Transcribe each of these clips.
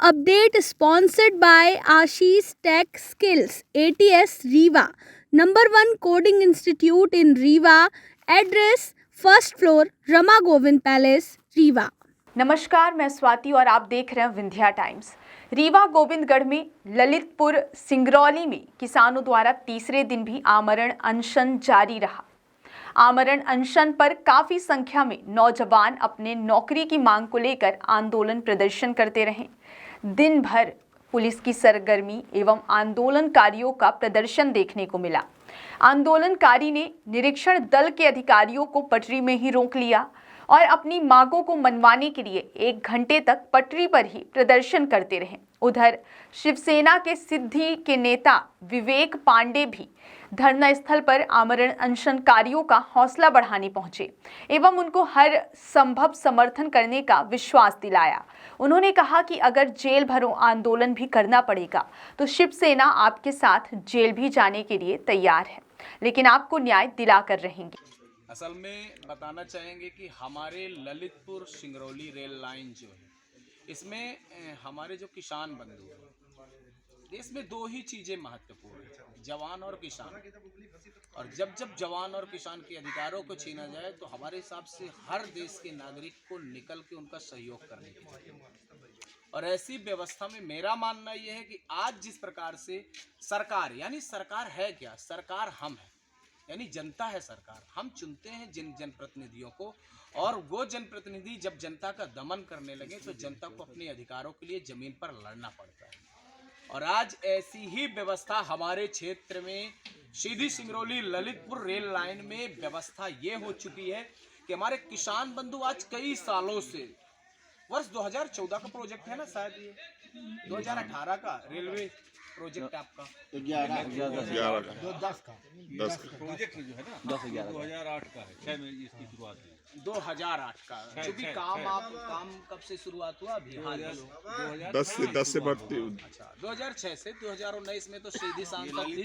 Update sponsored by Ashish Tech Skills, ATS Riva, number 1 coding institute in Riva. Address first floor, Rama Govind Palace, Riva. नमस्कार, मैं स्वाति और आप देख रहे हैं विंध्या टाइम्स। रीवा गोविंदगढ़ में ललितपुर सिंगरौली में किसानों द्वारा तीसरे दिन भी आमरण अनशन जारी रहा। आमरण अनशन पर काफी संख्या में नौजवान अपने नौकरी की मांग को लेकर आंदोलन प्रदर्शन करते रहे। दिन भर पुलिस की सरगर्मी एवं आंदोलनकारियों का प्रदर्शन देखने को मिला। आंदोलनकारी ने निरीक्षण दल के अधिकारियों को पटरी में ही रोक लिया और अपनी मांगों को मनवाने के लिए 1 घंटे तक पटरी पर ही प्रदर्शन करते रहे। उधर शिवसेना के सिद्धि के नेता विवेक पांडे भी धरना स्थल पर आमरण अनशनकारियों का हौसला बढ़ाने पहुंचे एवं उनको हर संभव समर्थन करने का विश्वास दिलाया। उन्होंने कहा कि अगर जेल भरो आंदोलन भी करना पड़ेगा तो शिवसेना आपके साथ जेल भी जाने के लिए तैयार है, लेकिन आपको न्याय दिलाकर रहेंगे। असल में बताना चाहेंगे कि हमारे ललितपुर सिंगरौली रेल लाइन जो है, इसमें हमारे जो किसान बंधु हैं, देश में 2 ही चीज़ें महत्वपूर्ण हैं, जवान और किसान। और जब जवान और किसान के अधिकारों को छीना जाए तो हमारे हिसाब से हर देश के नागरिक को निकल के उनका सहयोग करने की चाहिए। और ऐसी व्यवस्था में मेरा मानना यह है कि आज जिस प्रकार से सरकार, यानी सरकार है क्या, सरकार हम हैं, यानी जनता है सरकार। हम चुनते हैं जिन जनप्रतिनिधियों को, और वो जनप्रतिनिधि जब जनता का दमन करने लगे तो जनता को अपने अधिकारों के लिए जमीन पर लड़ना पड़ता है। और आज ऐसी ही व्यवस्था हमारे क्षेत्र में सीधी सिंगरौली ललितपुर रेल लाइन में व्यवस्था ये हो चुकी है कि हमारे किसान बंधु आज कई सालों से, वर्ष 2014 का प्रोजेक्ट है ना, शायद ये 2018 का रेलवे प्रोजेक्ट आपका 11 10 प्रोजेक्ट जो है ना 2008 का है, 6 में इसकी शुरुआत हुई 2008 का। क्योंकि काम कब से शुरुआत हुआ अभी? 10 से बढ़ती। अच्छा, 2006 से 2019 में तो सीधी सांसद थी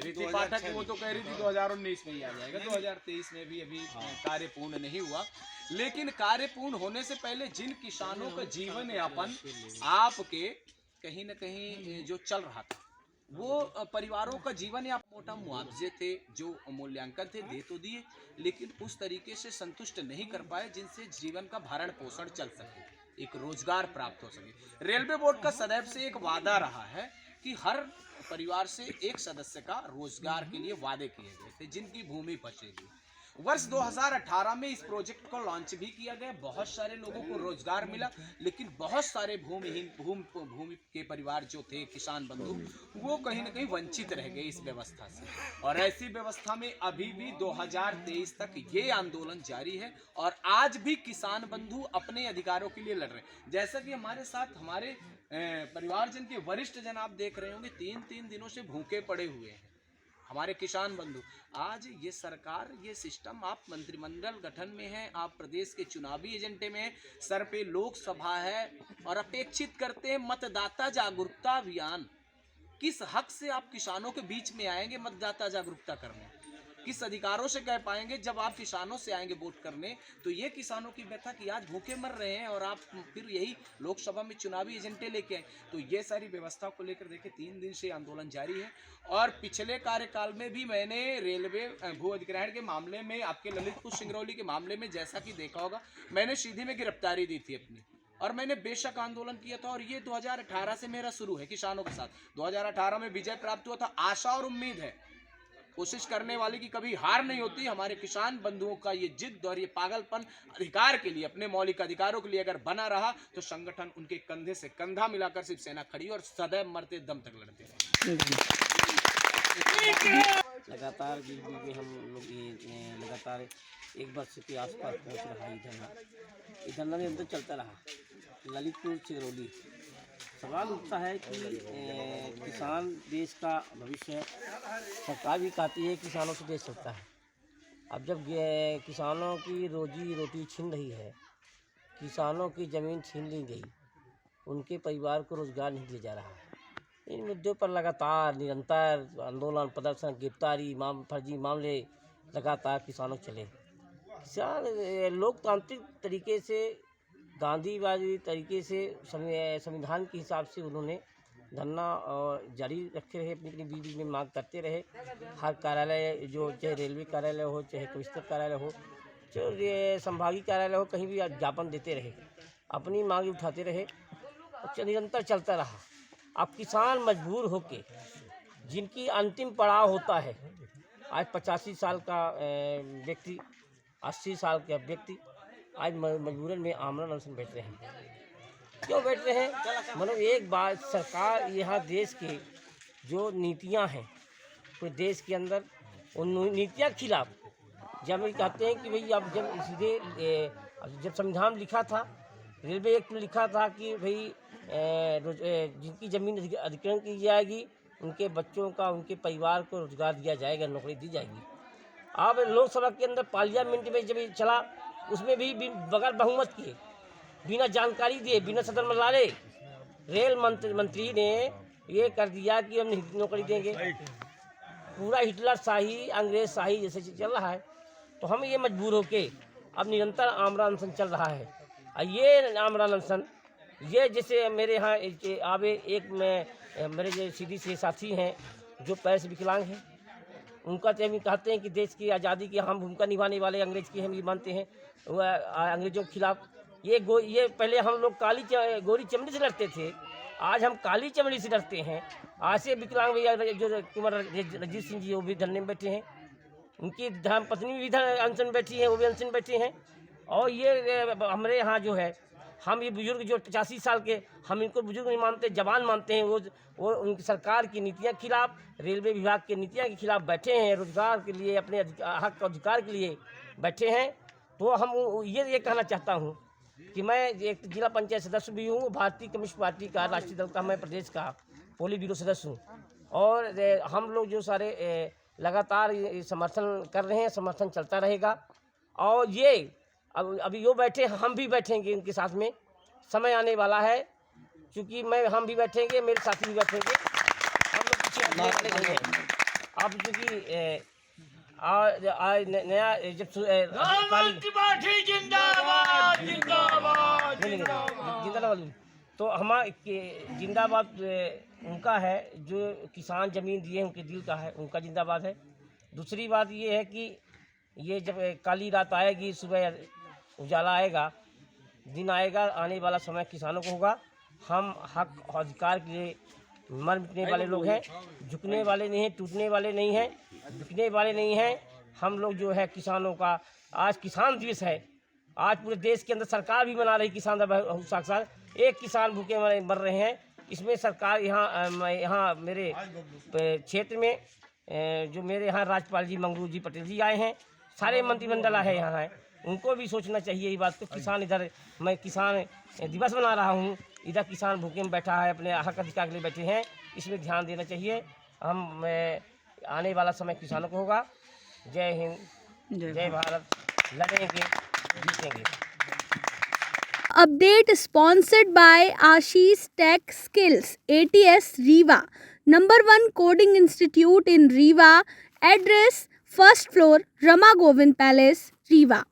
रीति पाठक, वो तो कह रही थी 2019 में ही आ जाएगा। 2023 में भी अभी कार्य पूर्ण नहीं हुआ, लेकिन कार्य पूर्ण होने से पहले जिन किसानों का जीवन यापन आपके कहीं न कहीं जो चल रहा था, वो परिवारों का जीवन या मोटा मुआवजे थे जो मूल्यांकन थे, दे तो दिए, लेकिन उस तरीके से संतुष्ट नहीं कर पाए जिनसे जीवन का भरण पोषण चल सके, एक रोजगार प्राप्त हो सके। रेलवे बोर्ड का सदैव से एक वादा रहा है कि हर परिवार से एक सदस्य का रोजगार के लिए वादे किए गए थे जिनकी भूमि बचेगी। वर्ष 2018 में इस प्रोजेक्ट को लॉन्च भी किया गया, बहुत सारे लोगों को रोजगार मिला, लेकिन बहुत सारे भूमि के परिवार जो थे, किसान बंधु, वो कहीं ना कहीं वंचित रह गए इस व्यवस्था से। और ऐसी व्यवस्था में अभी भी 2023 तक ये आंदोलन जारी है और आज भी किसान बंधु अपने अधिकारों के लिए लड़ रहे हैं। जैसा कि हमारे साथ हमारे परिवारजन के वरिष्ठ जन आप देख रहे होंगे, 3 दिनों से भूखे पड़े हुए हैं हमारे किसान बंधु। आज ये सरकार, ये सिस्टम, आप मंत्रिमंडल गठन में हैं, आप प्रदेश के चुनावी एजेंडे में हैं, सर पे लोकसभा है और अपेक्षित करते हैं मतदाता जागरूकता अभियान। किस हक से आप किसानों के बीच में आएंगे मतदाता जागरूकता करने? किस अधिकारों से कह पाएंगे जब आप किसानों से आएंगे वोट करने? तो ये किसानों की व्यथा कि आज भूखे मर रहे हैं और आप फिर यही लोकसभा में चुनावी एजेंडे लेके आए। तो ये सारी व्यवस्था को लेकर देखिए 3 दिन से आंदोलन जारी है। और पिछले कार्यकाल में भी मैंने रेलवे भू अधिग्रहण के मामले में, आपके ललितपुर सिंगरौली के मामले में, जैसा कि देखा होगा, मैंने सीधी में गिरफ्तारी दी थी अपनी, और मैंने बेशक आंदोलन किया था। और ये 2018 से मेरा शुरू है किसानों के साथ। 2018 में विजय प्राप्त हुआ था। आशा और उम्मीद है, कोशिश करने वाले की कभी हार नहीं होती। हमारे किसान बंधुओं का ये जिद और ये पागलपन अधिकार के लिए, अपने मौलिक अधिकारों के लिए अगर बना रहा तो संगठन उनके कंधे से कंधा मिलाकर शिवसेना खड़ी और सदैव मरते दम तक लड़ते रहे। लगातार बीच में हम लोग ये लगातार 1 वर्ष के आसपास पहुँच रहा है ये धरना निरंतर चलता रहा। ललितपुर सिंगरौली, सवाल उठता है कि किसान देश का भविष्य है। सरकार भी कहती है किसानों से देश चलता है। अब जब किसानों की रोजी रोटी छीन रही है, किसानों की ज़मीन छीन ली गई, उनके परिवार को रोज़गार नहीं दिया जा रहा है, इन मुद्दों पर लगातार निरंतर आंदोलन, प्रदर्शन, गिरफ्तारी, फर्जी मामले लगातार किसानों चले। किसान लोकतांत्रिक तरीके से गांधीवादी तरीके से संविधान के हिसाब से उन्होंने धरना जारी रखे रहे, अपनी बीच बीच में मांग करते रहे। हर कार्यालय, जो चाहे रेलवे कार्यालय हो, चाहे कमिश्नर कार्यालय हो, चाहे संभागीय कार्यालय हो, कहीं भी ज्ञापन देते रहे, अपनी मांग उठाते रहे और निरंतर चलता रहा। अब किसान मजबूर होके, जिनकी अंतिम पड़ाव होता है, आज 85 साल का व्यक्ति, 80 साल का व्यक्ति आज मजबूरन में आमरण अनशन बैठ रहे हैं। क्यों बैठ रहे हैं? मतलब एक बात, सरकार यहाँ देश के जो नीतियाँ हैं, पूरे देश के अंदर उन नीतियाँ के खिलाफ, जब ये कहते हैं कि भाई अब जब सीधे जब संविधान लिखा था, रेलवे एक्ट में लिखा था कि भाई जिनकी ज़मीन अधिग्रहण की जाएगी, उनके बच्चों का, उनके परिवार को रोजगार दिया जाएगा, नौकरी दी जाएगी। अब लोकसभा के अंदर पार्लियामेंट में जब ये चला, उसमें भी बगैर बहुमत किए, बिना जानकारी दिए, बिना सदन में लाए, रेल मंत्री ने ये कर दिया कि हम नौकरी देंगे। पूरा हिटलर शाही, अंग्रेज शाही जैसे चल रहा है। तो हम ये मजबूर होके अब निरंतर आमरण अनशन चल रहा है। और ये आमरण अनशन, ये जैसे मेरे यहाँ आवे एक में मेरे जो सीधी से साथी हैं जो पैर से विकलांग हैं, उनका तो हम कहते हैं कि देश की आज़ादी की हम भूमिका निभाने वाले अंग्रेज की हम ये मानते हैं, वह अंग्रेजों के खिलाफ। ये पहले हम लोग गोरी चमड़ी से लड़ते थे, आज हम काली चमड़ी से लड़ते हैं। आज से विकलांग भैया जो कुमार रंजीत सिंह जी, वो भी धरने में बैठे हैं, उनकी पत्नी भी अनशन बैठी है, वो भी अनशन बैठे हैं। और ये हमारे यहाँ जो है, हम ये बुजुर्ग जो 85 साल के, हम इनको बुजुर्ग नहीं मानते, जवान मानते हैं। वो उनकी सरकार की नीतियाँ के खिलाफ, रेलवे विभाग की नीतियाँ के खिलाफ बैठे हैं, रोजगार के लिए, अपने हक अधिकार के लिए बैठे हैं। तो हम ये कहना चाहता हूँ कि मैं एक जिला पंचायत सदस्य भी हूँ, भारतीय कम्युनिस्ट पार्टी का, राष्ट्रीय दल का मैं प्रदेश का पोलित ब्यूरो सदस्य हूँ। और हम लोग जो सारे लगातार समर्थन कर रहे हैं, समर्थन चलता रहेगा। और ये अभी यो बैठे, हम भी बैठेंगे इनके साथ में, समय आने वाला है, क्योंकि हम भी बैठेंगे, मेरे साथी भी बैठेंगे, हम लोग पीछे हटने वाले नहीं हैं। अब चूँकि नया जब जिंदाबाद, तो हमारे जिंदाबाद उनका है जो किसान ज़मीन दिए, उनके दिल का है, उनका जिंदाबाद है। दूसरी बात ये है कि ये जब काली रात आएगी, सुबह उजाला आएगा, दिन आएगा, आने वाला समय किसानों को होगा। हम हक और अधिकार के लिए मर मिटने वाले लोग हैं, झुकने वाले नहीं हैं, टूटने वाले नहीं हैं, बिकने वाले नहीं हैं। हम लोग जो है किसानों का, आज किसान दिवस है, आज पूरे देश के अंदर सरकार भी मना रही किसान साक्षात। एक किसान भूखे मर रहे हैं, इसमें सरकार यहाँ मेरे क्षेत्र में जो मेरे यहाँ राज्यपाल जी मंगरू जी पटेल जी आए हैं, सारे मंत्रिमंडल है यहाँ है, उनको भी सोचना चाहिए ये बात को। किसान इधर, मैं किसान दिवस मना रहा हूँ, इधर किसान भूखे में बैठा है, अपने हक अधिकार के लिए बैठे हैं, इसमें ध्यान देना चाहिए। हम आने वाला समय किसानों को होगा। जय हिंद, जय भारत, लड़ेंगे, जीतेंगे। Update sponsored by Ashish Tech Skills, ATS Rewa, #1 coding institute in Rewa. Address: 1st floor, Rama Govind Palace, Rewa.